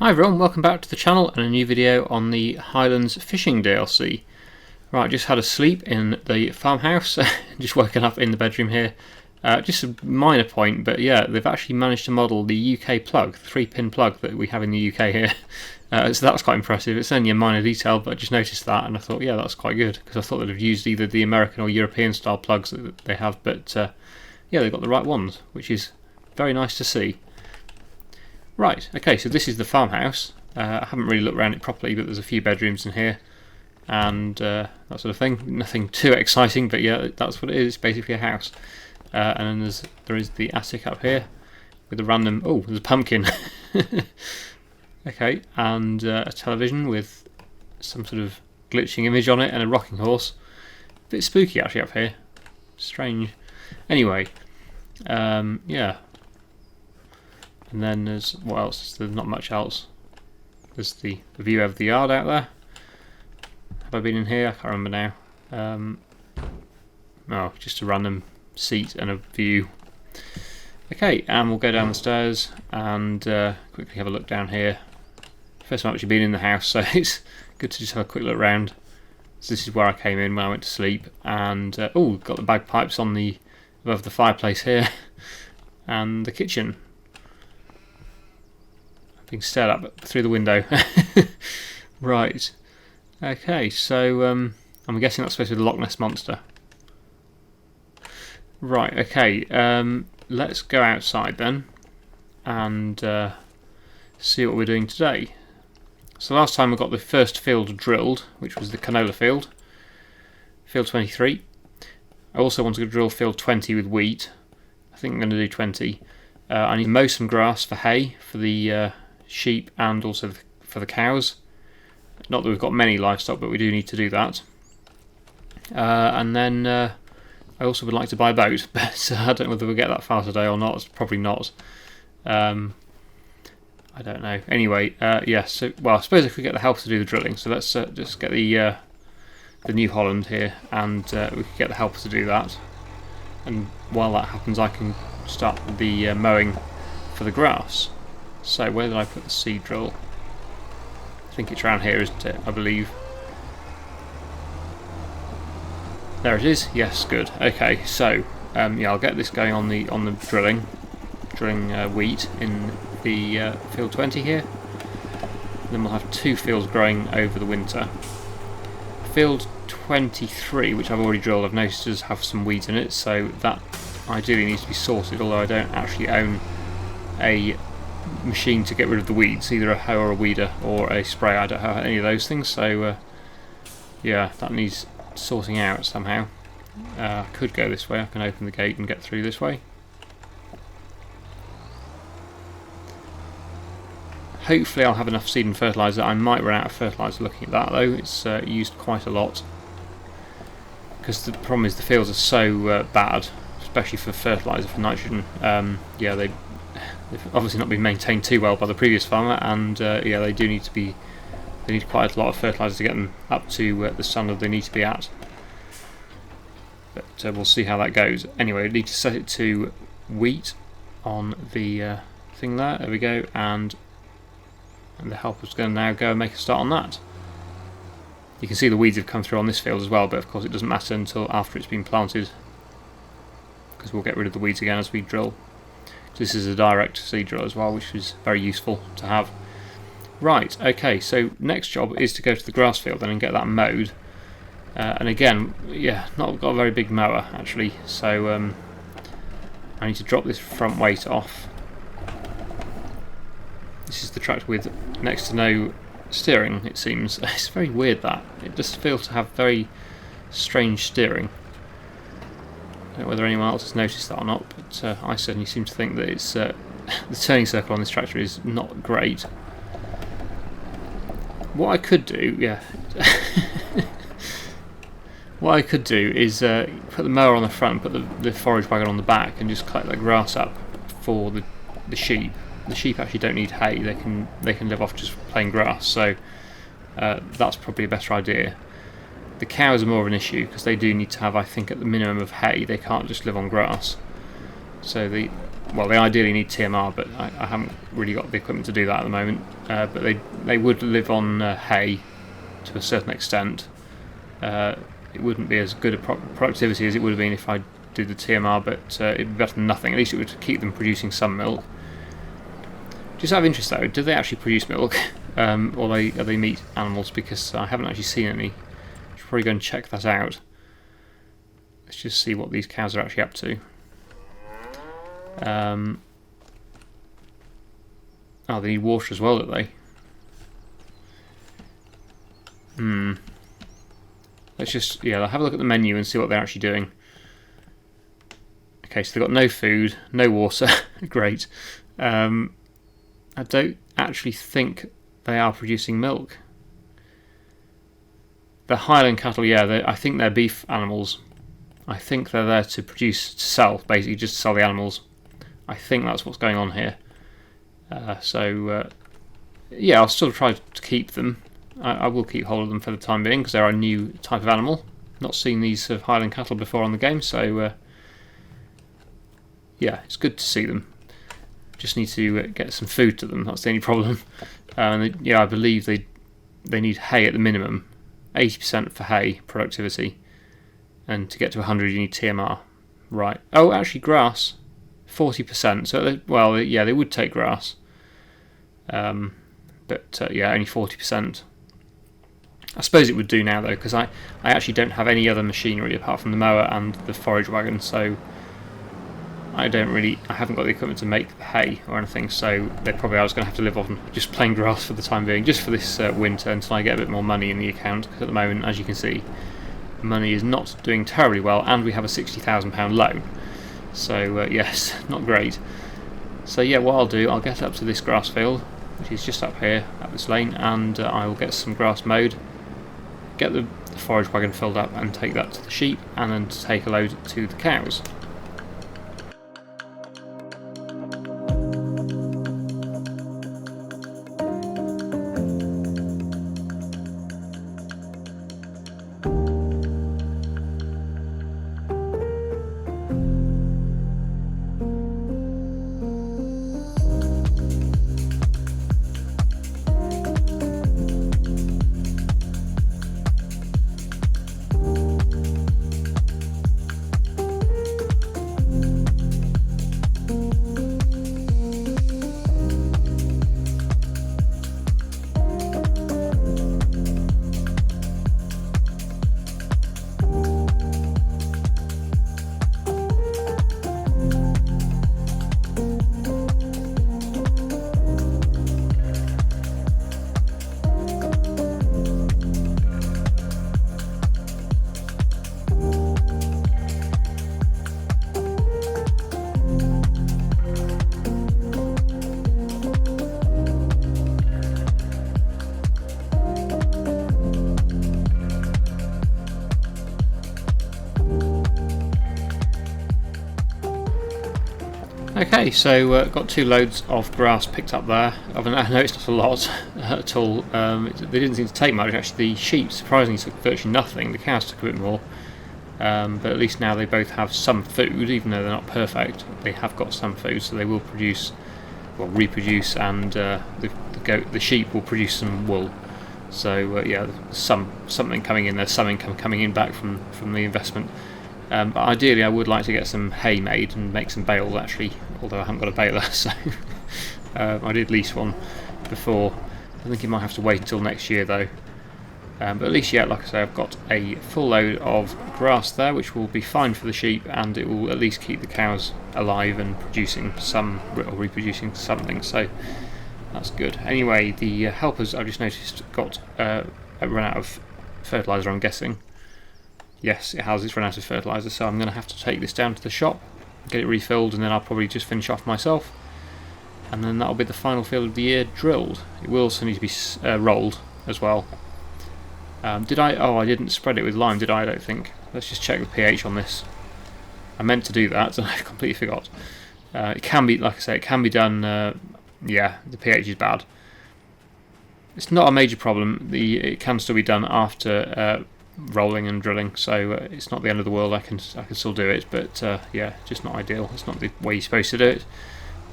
Hi everyone, welcome back to the channel and a new video on the Highlands fishing DLC. Right, just had a sleep in the farmhouse, just woken up in the bedroom here. Just a minor point, but yeah, they've actually managed to model the UK plug, the 3-pin plug that we have in the UK here. So that was quite impressive. It's only a minor detail, but I just noticed that and I thought, yeah, that's quite good, because I thought they'd have used either the American or European style plugs that they have, but yeah, they've got the right ones, which is very nice to see. Right, okay, so this is the farmhouse. I haven't really looked around it properly, but there's a few bedrooms in here and that sort of thing. Nothing too exciting, but yeah, that's what it is. It's basically a house. And then there is the attic up here with a random... oh, there's a pumpkin. Okay, and a television with some sort of glitching image on it and a rocking horse. A bit spooky actually up here. Strange. Anyway, yeah. And then there's, what else? There's not much else. There's the view of the yard out there. Have I been in here? I can't remember now. Oh, just a random seat and a view. Okay, and we'll go down the stairs and quickly have a look down here. First time I've actually been in the house, so it's good to just have a quick look around. So this is where I came in when I went to sleep, and oh, got the bagpipes on the above the fireplace here, and the kitchen. Being stared at through the window. Right. Okay, so I'm guessing that's supposed to be the Loch Ness Monster. Right, okay, let's go outside then and see what we're doing today. So last time we got the first field drilled, which was the canola field, field 23. I also want to drill field 20 with wheat. I think I'm going to do 20. I need to mow some grass for hay for the sheep and also for the cows. Not that we've got many livestock, but we do need to do that. And then I also would like to buy a boat, but I don't know whether we'll get that far today or not. Probably not. I don't know. Anyway, yeah. So, well, I suppose if we get the help to do the drilling, so let's just get the New Holland here, and we can get the help to do that. And while that happens, I can start the mowing for the grass. So where did I put the seed drill? I think it's around here, isn't it? I believe. There it is. Yes, good. Okay, so yeah, I'll get this going on the drilling wheat in the field 20 here. Then we'll have 2 fields growing over the winter. Field 23, which I've already drilled, I've noticed does have some weeds in it, so that ideally needs to be sorted. Although I don't actually own a machine to get rid of the weeds, either a hoe or a weeder or a spray. I don't have any of those things, so yeah, that needs sorting out somehow. I could go this way. I can open the gate and get through this way. Hopefully I'll have enough seed and fertiliser. I might run out of fertiliser looking at that though. It's used quite a lot, because the problem is the fields are so bad, especially for fertiliser, for nitrogen. Yeah, they've obviously not been maintained too well by the previous farmer, and yeah, they need quite a lot of fertiliser to get them up to the standard they need to be at. But we'll see how that goes. Anyway, I need to set it to wheat on the thing there. There we go, and the helper's going to now go and make a start on that. You can see the weeds have come through on this field as well, but of course it doesn't matter until after it's been planted, because we'll get rid of the weeds again as we drill. This is a direct seed drill as well, which is very useful to have. Right, okay, so next job is to go to the grass field then and get that mowed. And again, yeah, not got a very big mower actually, so I need to drop this front weight off. This is the tractor with next to no steering, it seems. It's very weird that. It just feels to have very strange steering. I don't know whether anyone else has noticed that or not, but I certainly seem to think that it's the turning circle on this tractor is not great. What I could do, yeah, what I could do is put the mower on the front, put the forage wagon on the back, and just collect the grass up for the sheep. The sheep actually don't need hay; they can live off just plain grass. So that's probably a better idea. The cows are more of an issue because they do need to have, I think, at the minimum of hay. They can't just live on grass. So the well, they ideally need TMR, but I haven't really got the equipment to do that at the moment. But they would live on hay to a certain extent. It wouldn't be as good a productivity as it would have been if I did the TMR, but it'd be better than nothing. At least it would keep them producing some milk. Just out of interest though, do they actually produce milk, or are they meat animals? Because I haven't actually seen any. Should probably go and check that out. Let's just see what these cows are actually up to. Oh, they need water as well, do they? Let's just, yeah, have a look at the menu and see what they're actually doing. Okay, so they've got no food, no water. Great. I don't actually think they are producing milk. The Highland cattle, yeah, I think they're beef animals. I think they're there to produce, to sell, basically, just to sell the animals. I think that's what's going on here. Yeah, I'll still try to keep them. I will keep hold of them for the time being because they're a new type of animal. Not seen these sort of Highland cattle before on the game, so yeah, it's good to see them. Just need to get some food to them. That's the only problem. Yeah, I believe they need hay at the minimum, 80% for hay productivity, and to get to 100 you need TMR. Right. Oh, actually grass, 40%. So well, yeah, they would take grass, but yeah, only 40%. I suppose it would do now though, because I actually don't have any other machinery apart from the mower and the forage wagon, so I haven't got the equipment to make the hay or anything, so I was going to have to live on just plain grass for the time being, just for this winter until I get a bit more money in the account, because at the moment, as you can see, money is not doing terribly well, and we have a £60,000 loan, so yes, not great. So yeah, what I'll do, I'll get up to this grass field, which is just up here, up this lane, and I will get some grass mowed, get the forage wagon filled up and take that to the sheep, and then take a load to the cows. Okay, so got 2 loads of grass picked up there. I know it's not a lot at all. They didn't seem to take much. Actually, the sheep surprisingly took virtually nothing. The cows took a bit more, but at least now they both have some food, even though they're not perfect. They have got some food, so they will reproduce, and the sheep will produce some wool. So yeah, something coming in. There's some income coming in back from the investment. But ideally I would like to get some hay made and make some bales actually, although I haven't got a baler, so I did lease one before. I think it might have to wait until next year though. But at least, yeah, like I say, I've got a full load of grass there, which will be fine for the sheep, and it will at least keep the cows alive and producing some, or reproducing something, so that's good. Anyway, the helpers, I've just noticed, got run out of fertiliser, I'm guessing. Yes, it has. It's run out of fertiliser, so I'm going to have to take this down to the shop, get it refilled, and then I'll probably just finish off myself. And then that'll be the final field of the year drilled. It will also need to be rolled as well. Did I? Oh, I didn't spread it with lime, did I? I don't think. Let's just check the pH on this. I meant to do that, and I completely forgot. It can be, like I say, it can be done. Yeah, the pH is bad. It's not a major problem. It can still be done after rolling and drilling, so it's not the end of the world. I can still do it, but yeah, just not ideal. It's not the way you're supposed to do it.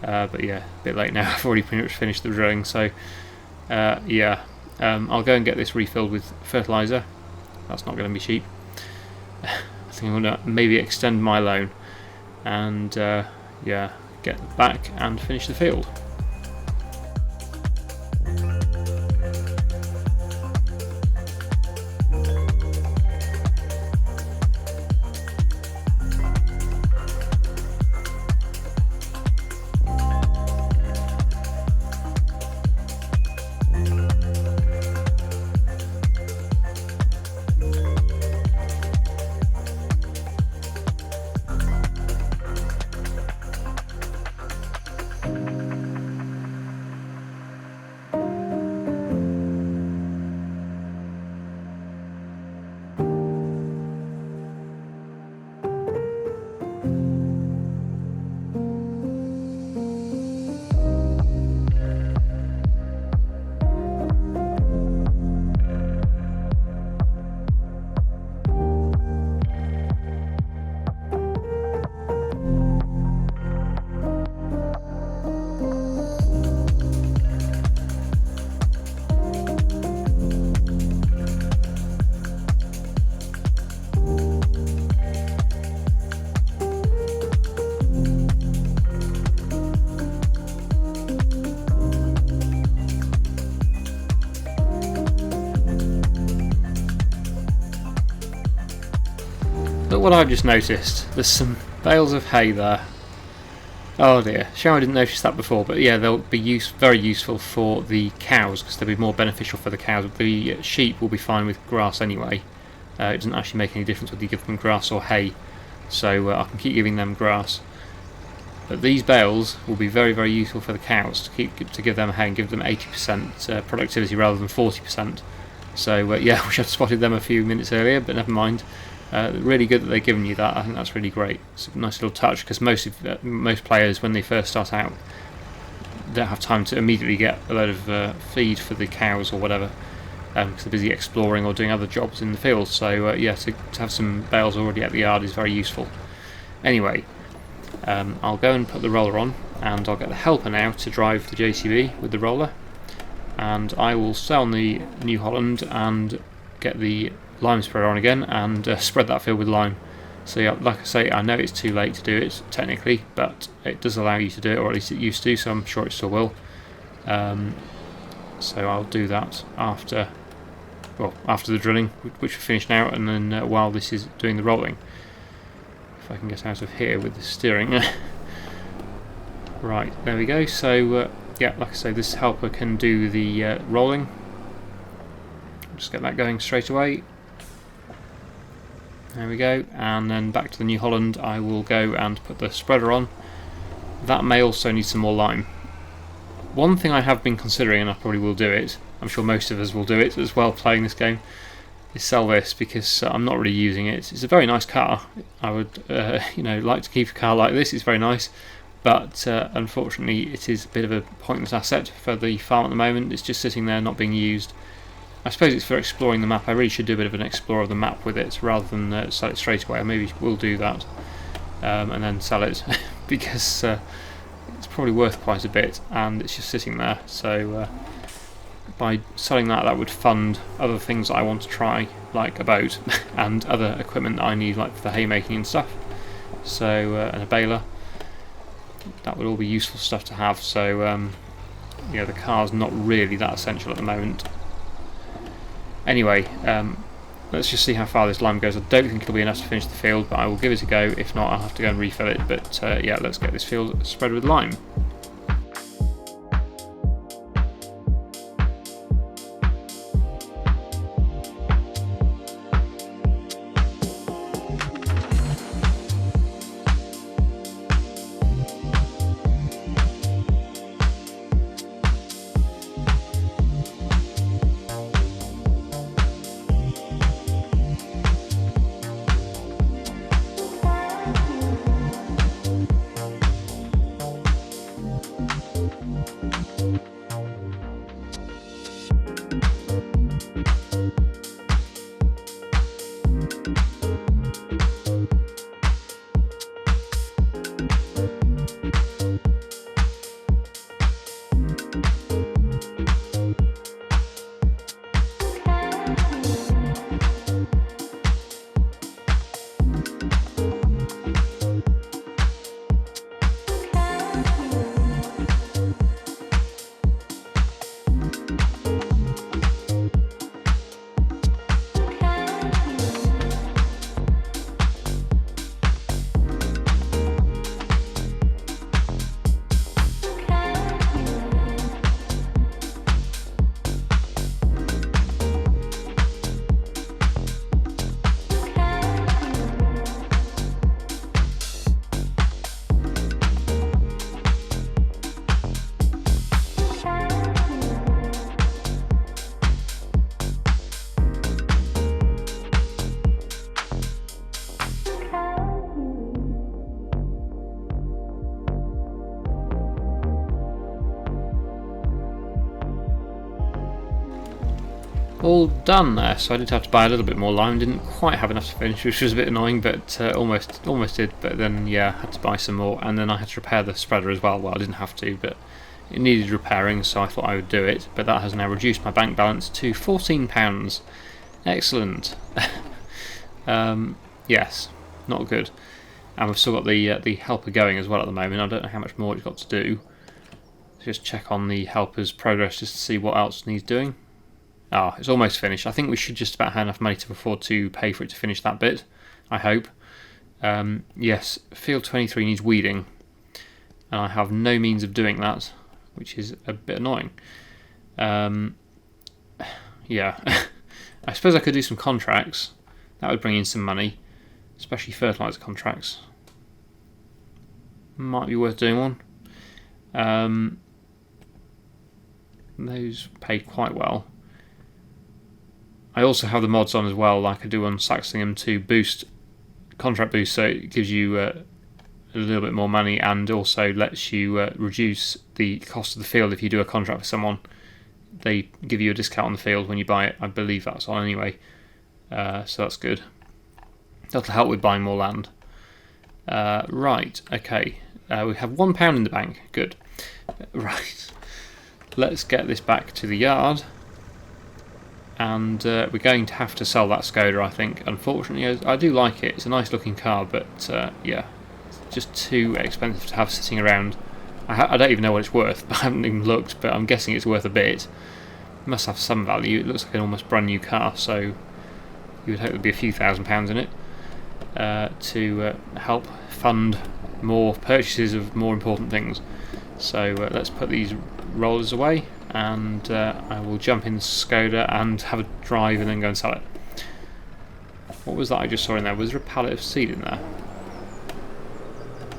But yeah, a bit late now. I've already pretty much finished the drilling, so yeah, I'll go and get this refilled with fertiliser. That's not going to be cheap. I think I'm going to maybe extend my loan and yeah, get back and finish the field. Look what I've just noticed. There's some bales of hay there. Oh dear, shame I didn't notice that before, but yeah, they'll be very useful for the cows, because they'll be more beneficial for the cows. The sheep will be fine with grass anyway. It doesn't actually make any difference whether you give them grass or hay, so I can keep giving them grass. But these bales will be very useful for the cows, to give them hay and give them 80% productivity rather than 40%. So yeah, I wish I'd spotted them a few minutes earlier, but never mind. Really good that they're giving you that. I think that's really great. It's a nice little touch, because most players, when they first start out, don't have time to immediately get a load of feed for the cows or whatever, because they're busy exploring or doing other jobs in the field. So yeah, to have some bales already at the yard is very useful. Anyway, I'll go and put the roller on, and I'll get the helper now to drive the JCB with the roller, and I will stay on the New Holland and get the lime spreader on again and spread that field with lime. So yeah, like I say, I know it's too late to do it technically, but it does allow you to do it, or at least it used to, so I'm sure it still will. So I'll do that after the drilling, which we're finished now, and then while this is doing the rolling. If I can get out of here with the steering. Right, there we go. So yeah, like I say, this helper can do the rolling. Just get that going straight away. There we go, and then back to the New Holland I will go and put the spreader on. That may also need some more lime. One thing I have been considering, and I probably will do it, I'm sure most of us will do it as well playing this game, is sell this, because I'm not really using it. It's a very nice car. I would like to keep a car like this. It's very nice, but unfortunately it is a bit of a pointless asset for the farm at the moment. It's just sitting there not being used. I suppose it's for exploring the map. I really should do a bit of an explore of the map with it rather than sell it straight away. I maybe will do that and then sell it because it's probably worth quite a bit and it's just sitting there. So by selling that would fund other things that I want to try, like a boat and other equipment that I need, like for the haymaking and stuff. So and a baler. That would all be useful stuff to have. So yeah, the car's not really that essential at the moment. Anyway, let's just see how far this lime goes. I don't think it'll be enough to finish the field, but I will give it a go. If not, I'll have to go and refill it. But yeah, let's get this field spread with lime. all done there. So I did have to buy a little bit more lime. Didn't quite have enough to finish, which was a bit annoying, but almost did. But then yeah, had to buy some more, and then I had to repair the spreader as well. Well, I didn't have to, but it needed repairing, so I thought I would do it. But that has now reduced my bank balance to £14. Excellent. Yes, not good. And we've still got the helper going as well at the moment. I don't know how much more it's got to do. Let's just check on the helper's progress just to see what else needs doing. Ah, it's almost finished. I think we should just about have enough money to afford to pay for it to finish that bit, I hope. Yes, field 23 needs weeding, and I have no means of doing that, which is a bit annoying. Yeah, I suppose I could do some contracts. That would bring in some money, especially fertiliser contracts. Might be worth doing one. Those paid quite well. I also have the mods on as well, like I do on Saxingham, to boost contract boost, so it gives you a little bit more money, and also lets you reduce the cost of the field if you do a contract for someone. They give you a discount on the field when you buy it. I believe that's on anyway, so that's good. That'll help with buying more land. Right, okay. We have £1 in the bank. Good. Right. Let's get this back to the yard. And we're going to have to sell that SKODA, I think. Unfortunately, I do like it. It's a nice looking car, but yeah, it's just too expensive to have sitting around. I don't even know what it's worth. I haven't even looked, but I'm guessing it's worth a bit. It must have some value. It looks like an almost brand new car, so you would hope there'd be a few £1,000s in it to help fund more purchases of more important things. So let's put these rollers away, and I will jump in the SKODA and have a drive and then go and sell it. What was that I just saw in there? Was there a pallet of seed in there?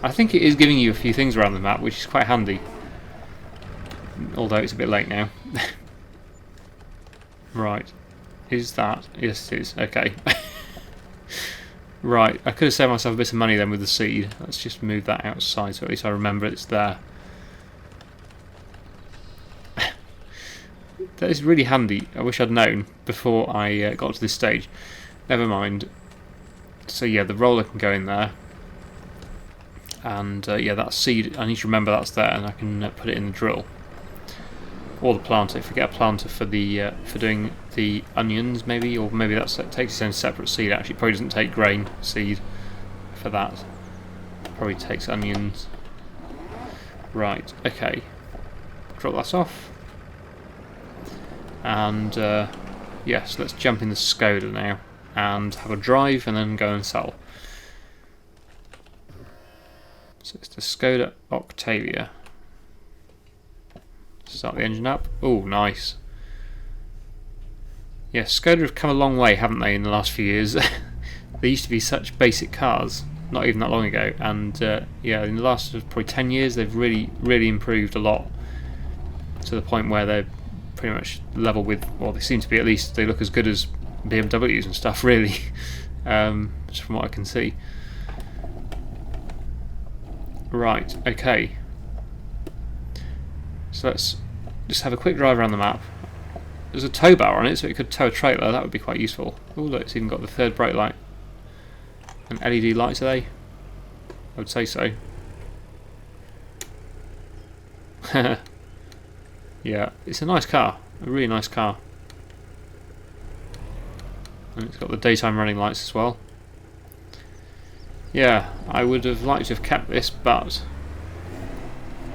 I think it is giving you a few things around the map, which is quite handy. Although it's a bit late now. Right. Is that? Yes, it is. Okay. Right. I could have saved myself a bit of money then with the seed. Let's just move that outside so at least I remember it's there. That is really handy. I wish I'd known before I got to this stage. Never mind. So yeah, the roller can go in there. And yeah, that seed, I need to remember that's there, and I can put it in the drill. Or the planter, if we get a planter for the for doing the onions maybe, or maybe that takes its own separate seed actually. It probably doesn't take grain seed for that. Probably takes onions. Right, okay. Drop that off. And yes, let's jump in the SKODA now and have a drive and then go and sell. So it's the SKODA Octavia. Start the engine up. Oh, nice. Yes, SKODA have come a long way, haven't they, in the last few years? They used to be such basic cars, not even that long ago, and yeah, in the last probably 10 years they've really improved a lot, to the point where they're pretty much level with, well, they seem to be, at least they look as good as BMWs and stuff, really, just from what I can see. Right, okay. So let's just have a quick drive around the map. There's a tow bar on it, so it could tow a trailer. That would be quite useful. Oh, look, it's even got the third brake light. And LED lights, are they? I would say so. Yeah, it's a nice car. A really nice car. And it's got the daytime running lights as well. Yeah, I would have liked to have kept this, but...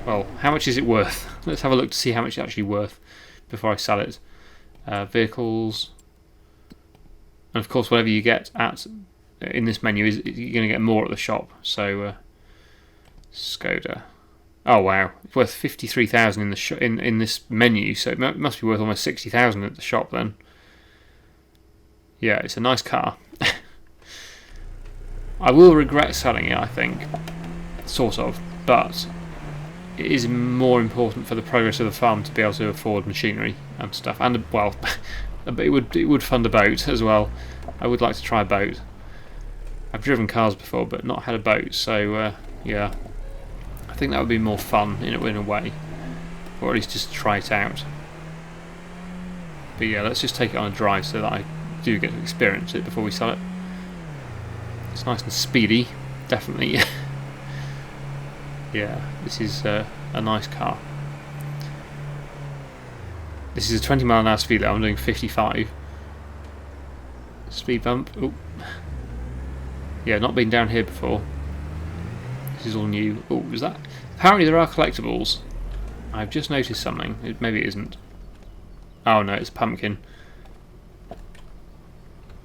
well, how much is it worth? Let's have a look to see how much it's actually worth before I sell it. Vehicles, and of course whatever you get at in this menu is you're going to get more at the shop. So SKODA. Oh wow, it's worth 53,000 in the in this menu. So it must be worth almost 60,000 at the shop then. Yeah, it's a nice car. I will regret selling it, I think, sort of, but it is more important for the progress of the farm to be able to afford machinery and stuff, and well, it would fund a boat as well. I would like to try a boat. I've driven cars before, but not had a boat, so yeah, I think that would be more fun in a way, or at least just try it out. But yeah, let's just take it on a drive so that I do get to experience it before we sell it. It's nice and speedy, definitely. Yeah, this is a nice car. This is a 20 mile an hour speed limit. I'm doing 55. Speed bump. Oh, yeah, not been down here before. This is all new. Oh, is that? Apparently there are collectibles. I've just noticed something. Maybe it isn't. Oh no, it's a pumpkin.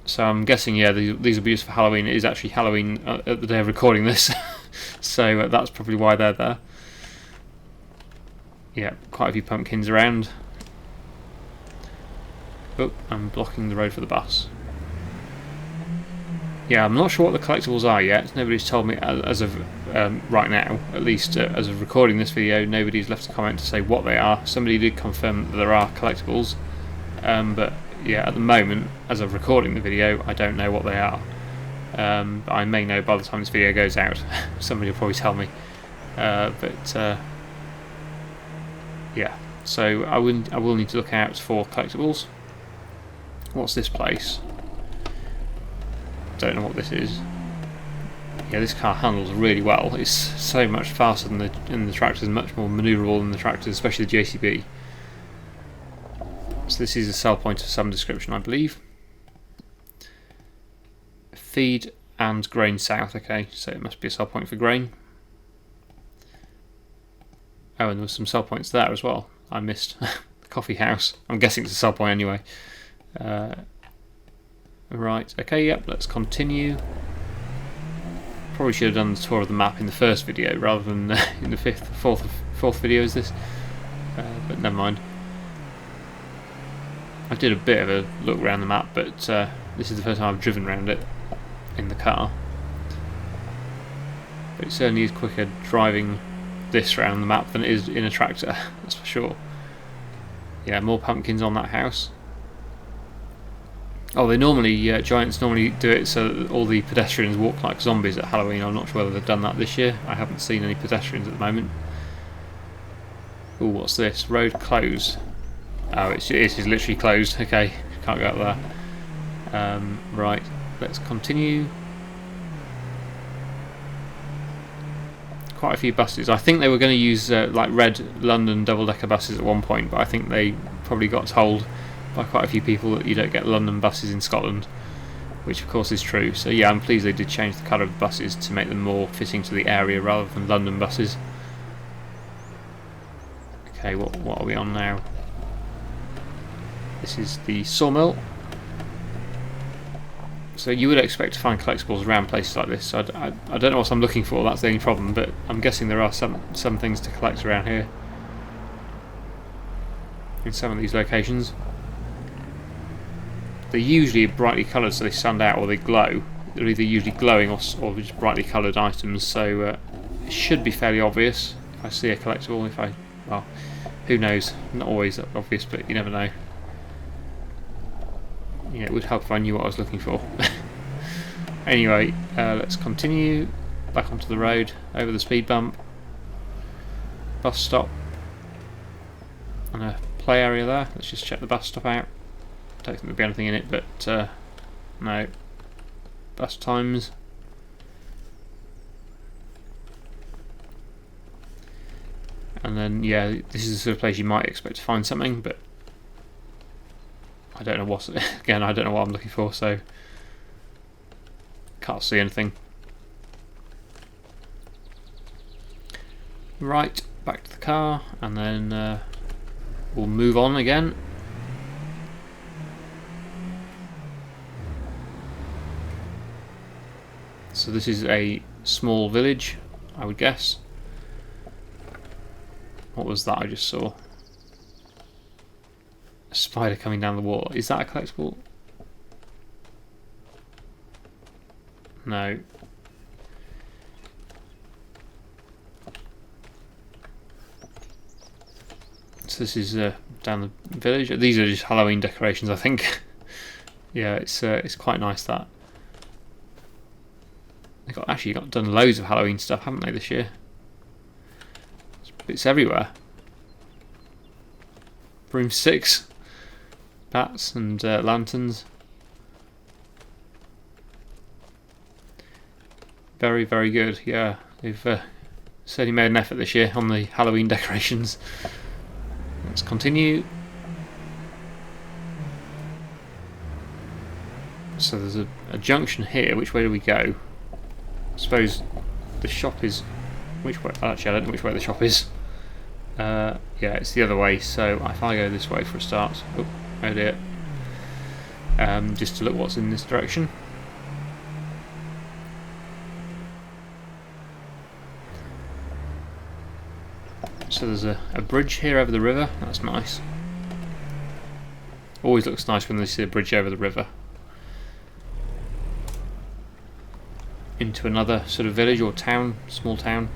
So I'm guessing, yeah, these will be used for Halloween. It is actually Halloween at the day of recording this, so that's probably why they're there. Yeah, quite a few pumpkins around. Oh, I'm blocking the road for the bus. Yeah, I'm not sure what the collectibles are yet. Nobody's told me as of right now, at least as of recording this video, nobody's left a comment to say what they are. Somebody did confirm that there are collectibles, but yeah, at the moment, as of recording the video, I don't know what they are. I may know by the time this video goes out. Somebody will probably tell me. But yeah, so I will need to look out for collectibles. What's this place? Don't know what this is. Yeah, this car handles really well. It's so much faster than the tractors, much more manoeuvrable than the tractors, especially the JCB. So this is a sell point of some description, I believe. Feed and grain south. Okay, so it must be a sell point for grain. Oh, and there was some sell points there as well. I missed the coffee house. I'm guessing it's a sell point anyway. Right, okay, yep, let's continue. Probably should have done the tour of the map in the first video rather than in the fourth video is this. But never mind. I did a bit of a look around the map, but this is the first time I've driven around it in the car. But it certainly is quicker driving this around the map than it is in a tractor, that's for sure. Yeah, more pumpkins on that house. Oh, they normally, Giants normally do it so that all the pedestrians walk like zombies at Halloween. I'm not sure whether they've done that this year. I haven't seen any pedestrians at the moment. Oh, what's this? Road closed. Oh, it is literally closed. Okay, can't go up there. Right, let's continue. Quite a few buses. I think they were going to use like red London double-decker buses at one point, but I think they probably got told by quite a few people that you don't get London buses in Scotland, which of course is true. So yeah, I'm pleased they did change the colour of the buses to make them more fitting to the area rather than London buses. Okay, what are we on now? This is the sawmill. So you would expect to find collectibles around places like this. So I don't know what I'm looking for, that's the only problem, but I'm guessing there are some things to collect around here in some of these locations. They're usually brightly coloured so they stand out or they glow. They're either usually glowing or just brightly coloured items, so it should be fairly obvious if I see a collectible. Well, who knows, not always obvious, but you never know. Yeah, it would help if I knew what I was looking for. Anyway, let's continue back onto the road, over the speed bump. Bus stop. And a play area there. Let's just check the bus stop out. Don't think there'll be anything in it, but no. Bus times. And then, yeah, this is the sort of place you might expect to find something, but I don't know what. Again, I don't know what I'm looking for, so can't see anything. Right, back to the car, and then we'll move on again. So this is a small village, I would guess. What was that I just saw? A spider coming down the wall. Is that a collectible? No. So this is down the village. These are just Halloween decorations, I think. Yeah, it's quite nice that. They've actually done loads of Halloween stuff, haven't they, this year? It's everywhere. Room 6. bats and lanterns. Very, very good. Yeah, they've certainly made an effort this year on the Halloween decorations. Let's continue. So there's a junction here. Which way do we go? I suppose the shop is... Which way? Actually, I don't know which way the shop is. Yeah, it's the other way. So if I go this way for a start... Oh dear. Just to look what's in this direction. So there's a bridge here over the river. That's nice. Always looks nice when they see a bridge over the river. Into another sort of village or town, small town.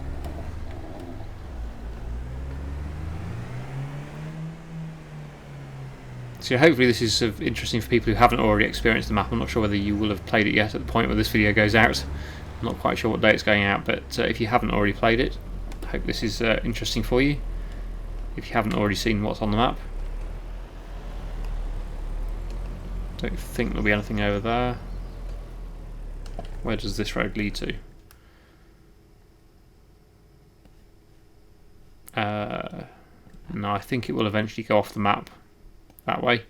So hopefully this is sort of interesting for people who haven't already experienced the map. I'm not sure whether you will have played it yet at the point where this video goes out. I'm not quite sure what day it's going out, but if you haven't already played it, I hope this is interesting for you. If you haven't already seen what's on the map. Don't think there'll be anything over there. Where does this road lead to? No, I think it will eventually go off the map that way.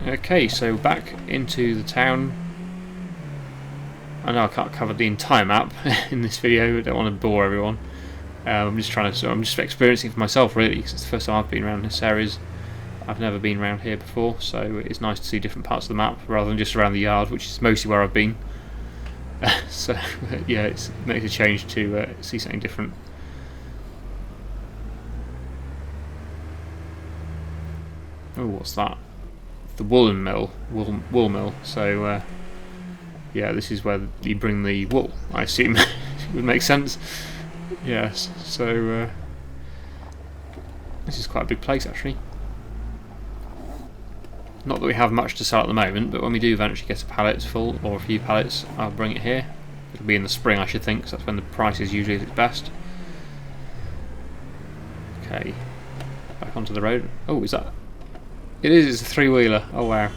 Okay, so back into the town. I know I can't cover the entire map in this video. I don't want to bore everyone. I'm just experiencing it for myself really, because it's the first time I've been around this area. I've never been around here before, so it's nice to see different parts of the map rather than just around the yard, which is mostly where I've been. So yeah, it makes a change to see something different. Oh, what's that? The woolen mill, wool mill. So yeah, this is where you bring the wool, I assume. It would make sense. Yes, so this is quite a big place actually. Not that we have much to sell at the moment, but when we do eventually get a pallet full, or a few pallets, I'll bring it here. It'll be in the spring, I should think, because that's when the price is usually at its best. Okay, back onto the road. Oh, is that... It is, it's a three-wheeler. Oh wow.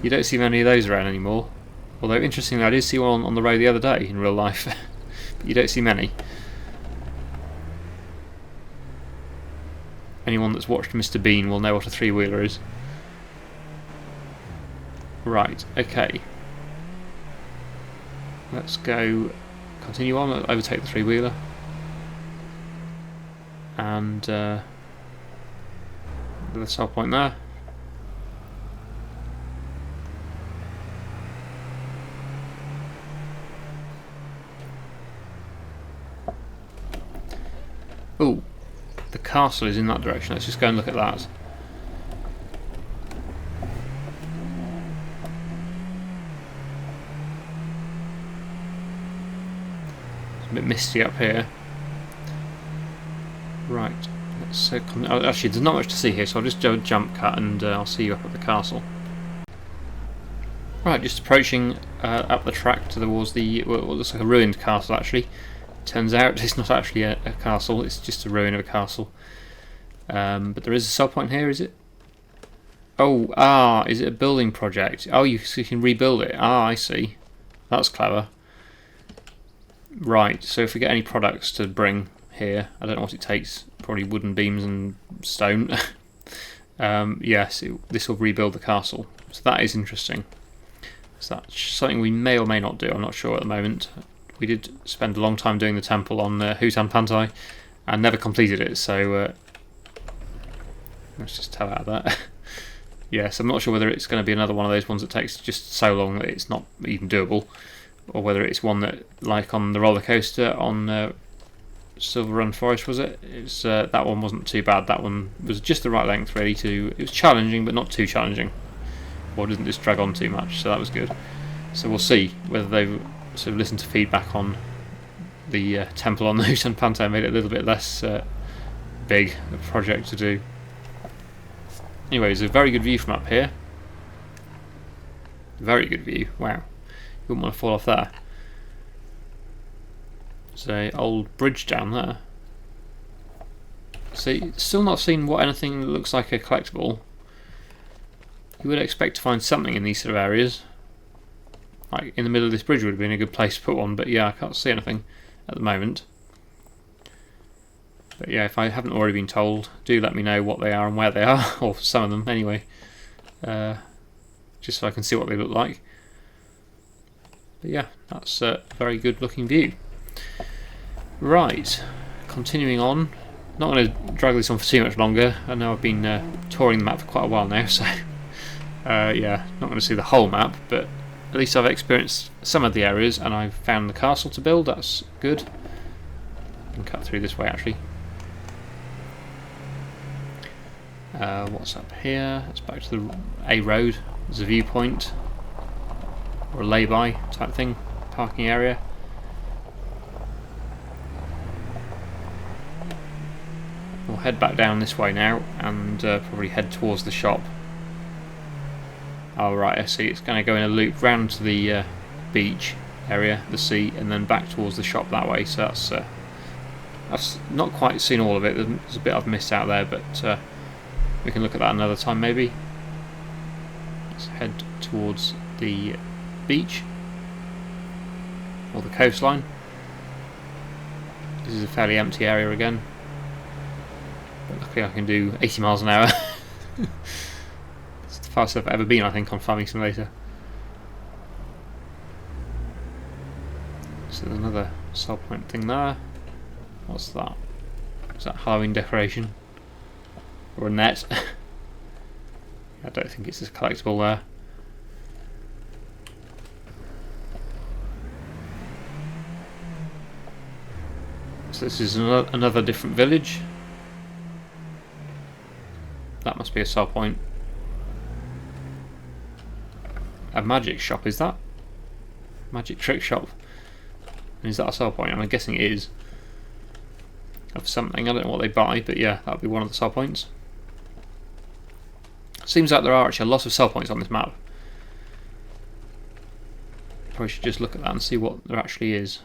You don't see many of those around anymore. Although, interestingly, I did see one on the road the other day in real life. But you don't see many. Anyone that's watched Mr. Bean will know what a three-wheeler is. Right, okay. Let's go continue on, overtake the three-wheeler. And the sell point there. Oh, the castle is in that direction. Let's just go and look at that. A bit misty up here. Right, let's actually there's not much to see here, so I'll just do a jump cut and I'll see you up at the castle. Right, just approaching up the track towards the what looks like a ruined castle actually. Turns out it's not actually a castle, it's just a ruin of a castle. But there is a sell point here, is it? Oh, is it a building project? Oh, so you can rebuild it. Ah, I see. That's clever. Right, so if we get any products to bring here, I don't know what it takes, probably wooden beams and stone. Yes, this will rebuild the castle. So that is interesting. So that's something we may or may not do, I'm not sure at the moment. We did spend a long time doing the temple on Hutan Pantai and never completed it, so let's just tell out that. Yes, I'm not sure whether it's going to be another one of those ones that takes just so long that it's not even doable, or whether it's one that, like on the roller coaster on Silver Run Forest, was it? It's that one wasn't too bad. That one was just the right length, really. It was challenging, but not too challenging, or didn't just drag on too much. So that was good. So we'll see whether they've sort of listened to feedback on the temple on the Hutan Pantai, made it a little bit less big a project to do. Anyway, it's a very good view from up here. Very good view. Wow. You wouldn't want to fall off there. There's an old bridge down there. So still not seen what anything that looks like a collectible. You would expect to find something in these sort of areas. Like in the middle of this bridge would have been a good place to put one, but yeah, I can't see anything at the moment. But yeah, if I haven't already been told, do let me know what they are and where they are, or some of them anyway, just so I can see what they look like. But yeah, that's a very good looking view. Right, continuing on. Not going to drag this on for too much longer. I know I've been touring the map for quite a while now, so yeah, not going to see the whole map, but at least I've experienced some of the areas and I've found the castle to build. That's good. I can cut through this way actually. What's up here? It's back to the A road. There's a viewpoint or a lay-by type thing, parking area. We'll head back down this way now and probably head towards the shop. Oh right, I see, it's going to go in a loop round to the beach area, the sea, and then back towards the shop that way. So that's I've not quite seen all of it. There's a bit I've missed out there, but we can look at that another time maybe. Let's head towards the beach or the coastline. This is a fairly empty area again, but luckily I can do 80 miles an hour. It's the fastest I've ever been, I think, on Farming Simulator. So there's another sell point thing there. What's that? Is that Halloween decoration? Or a net? I don't think it's a collectible there. So this is another different village. That must be a sell point. A magic shop, is that? Magic trick shop. Is that a sell point? I'm guessing it is. Of something, I don't know what they buy, but yeah, that would be one of the sell points. Seems like there are actually a lot of sell points on this map. Probably should just look at that and see what there actually is.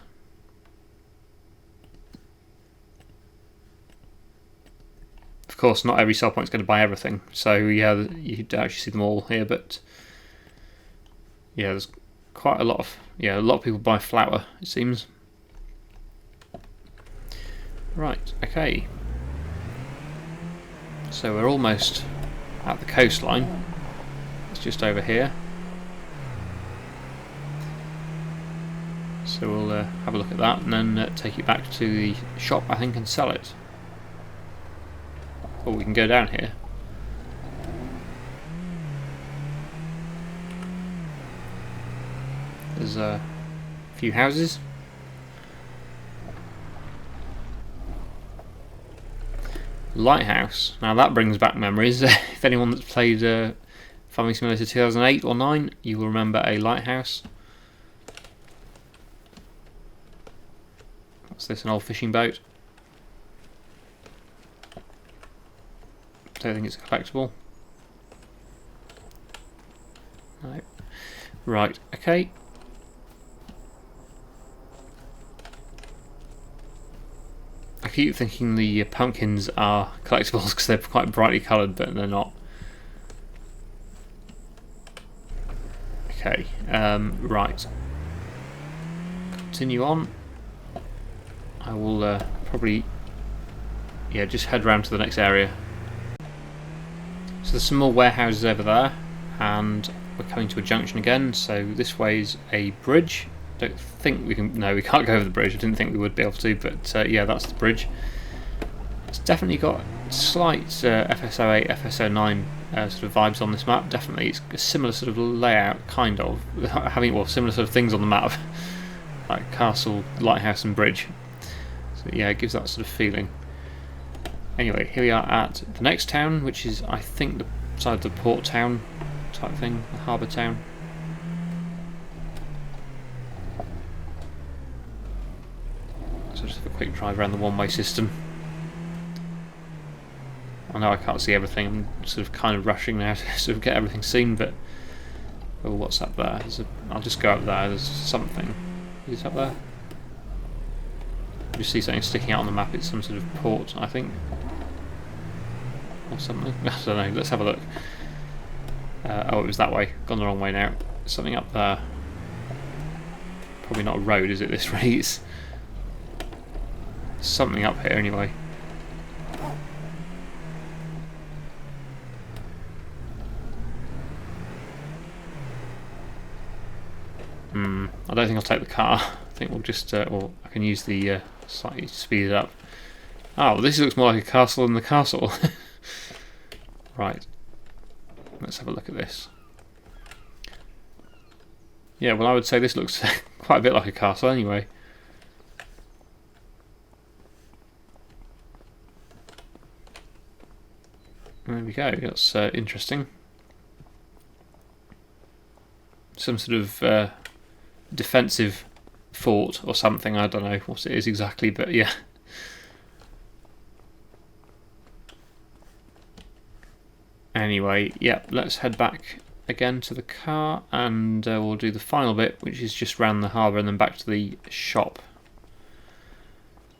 Of course, not every sell point is going to buy everything, so yeah, you actually see them all here, but yeah, there's quite a lot of people buy flour, it seems. Right, okay. So we're almost at the coastline. It's just over here. So we'll have a look at that and then take it back to the shop, I think, and sell it. Or we can go down here. There's a few houses. Lighthouse. Now that brings back memories. If anyone that's played Farming Simulator 2008 or 9, you will remember a lighthouse. What's this, an old fishing boat? Don't think it's a collectible. No. Right, okay. I keep thinking the pumpkins are collectibles because they're quite brightly coloured, but they're not. Okay, right. Continue on. I will probably, yeah, just head round to the next area. So there's some more warehouses over there, and we're coming to a junction again. So this way is a bridge. Don't think we can. No, we can't go over the bridge. I didn't think we would be able to, but yeah, that's the bridge. It's definitely got slight FS08, FS09 sort of vibes on this map. Definitely, it's a similar sort of layout, kind of having similar sort of things on the map, like castle, lighthouse, and bridge. So yeah, it gives that sort of feeling. Anyway, here we are at the next town, which is, I think, the side of the port town type thing, the harbour town. So just have a quick drive around the one-way system. I know I can't see everything, I'm sort of kind of rushing now to sort of get everything seen, but oh, what's up there? I'll just go up there, there's something. Is it up there? You see something sticking out on the map, it's some sort of port, I think. or something. I don't know, let's have a look. Oh, it was that way. Gone the wrong way now. Something up there. Probably not a road, is it, this race? Something up here anyway. I don't think I'll take the car. I think we'll just, well, I can use the slightly speed it up. Oh, this looks more like a castle than the castle. Right. Let's have a look at this. Yeah, well, I would say this looks quite a bit like a castle anyway. There we go, that's interesting. Some sort of defensive fort or something, I don't know what it is exactly, but yeah. Anyway, yeah, let's head back again to the car, and we'll do the final bit, which is just round the harbour and then back to the shop.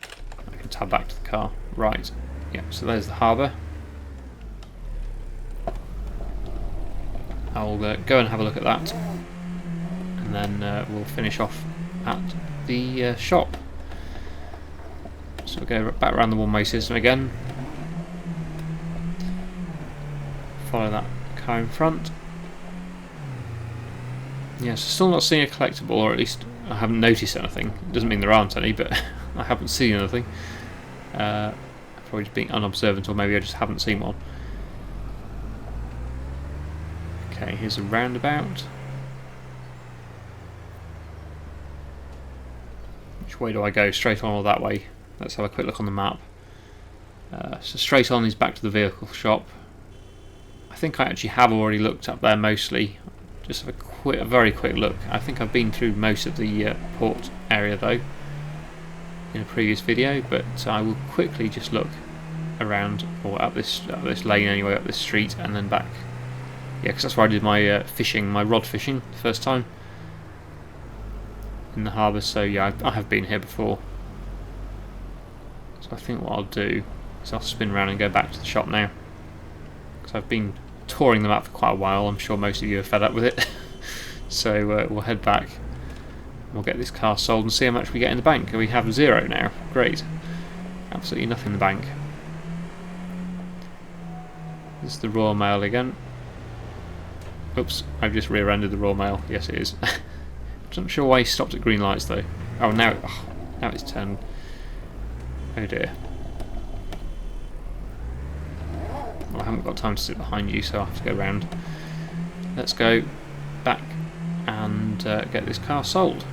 I can tab back to the car. Right, yeah, so there's the harbour. I'll go and have a look at that, and then we'll finish off at the shop. So we'll go back around the one-way system again. Follow that car in front. Yeah, so still not seeing a collectible, or at least I haven't noticed anything. It doesn't mean there aren't any, but I haven't seen anything. Probably just being unobservant, or maybe I just haven't seen one. Okay, here's a roundabout. Which way do I go? Straight on or that way? Let's have a quick look on the map. So straight on is back to the vehicle shop. I think I actually have already looked up there mostly. Just have a very quick look. I think I've been through most of the port area though in a previous video, but I will quickly just look around, or up this lane anyway, up this street, and then back. Yeah, because that's where I did my fishing, my rod fishing, the first time in the harbour. So yeah, I have been here before. So I think what I'll do is I'll spin around and go back to the shop now, because I've been touring the map for quite a while. I'm sure most of you are fed up with it. So we'll head back. We'll get this car sold and see how much we get in the bank. We have 0 now. Great. Absolutely nothing in the bank. This is the Royal Mail again. Oops, I've just rear-ended the Royal Mail. Yes, it is. I'm not sure why he stopped at green lights though. Oh, now it's turned. Oh dear. Well, I haven't got time to sit behind you, so I have to go round. Let's go back and get this car sold.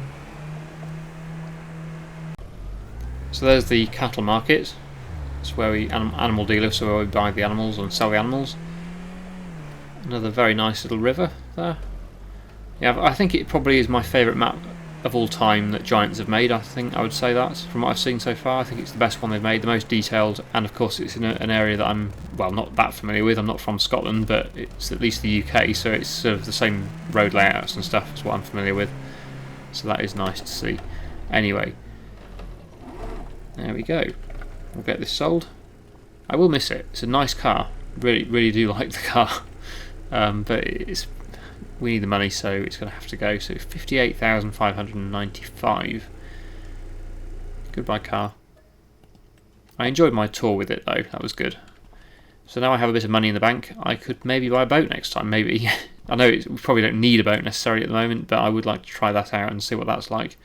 So there's the cattle market. It's where we animal dealer, so where we buy the animals and sell the animals. Another very nice little river there. Yeah, I think it probably is my favourite map of all time that Giants have made. I think I would say that from what I've seen so far. I think it's the best one they've made, the most detailed, and of course it's in an area that I'm, well, not that familiar with. I'm not from Scotland, but it's at least the UK, so it's sort of the same road layouts and stuff as what I'm familiar with. So that is nice to see. Anyway, there we go. We'll get this sold. I will miss it. It's a nice car. Really do like the car. But we need the money, so it's going to have to go. So 58,595. Goodbye, car. I enjoyed my tour with it though. That was good. So now I have a bit of money in the bank. I could maybe buy a boat next time. Maybe. I know we probably don't need a boat necessarily at the moment, but I would like to try that out and see what that's like.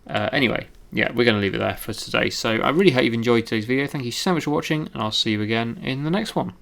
Anyway, yeah, we're going to leave it there for today. So I really hope you've enjoyed today's video. Thank you so much for watching, and I'll see you again in the next one.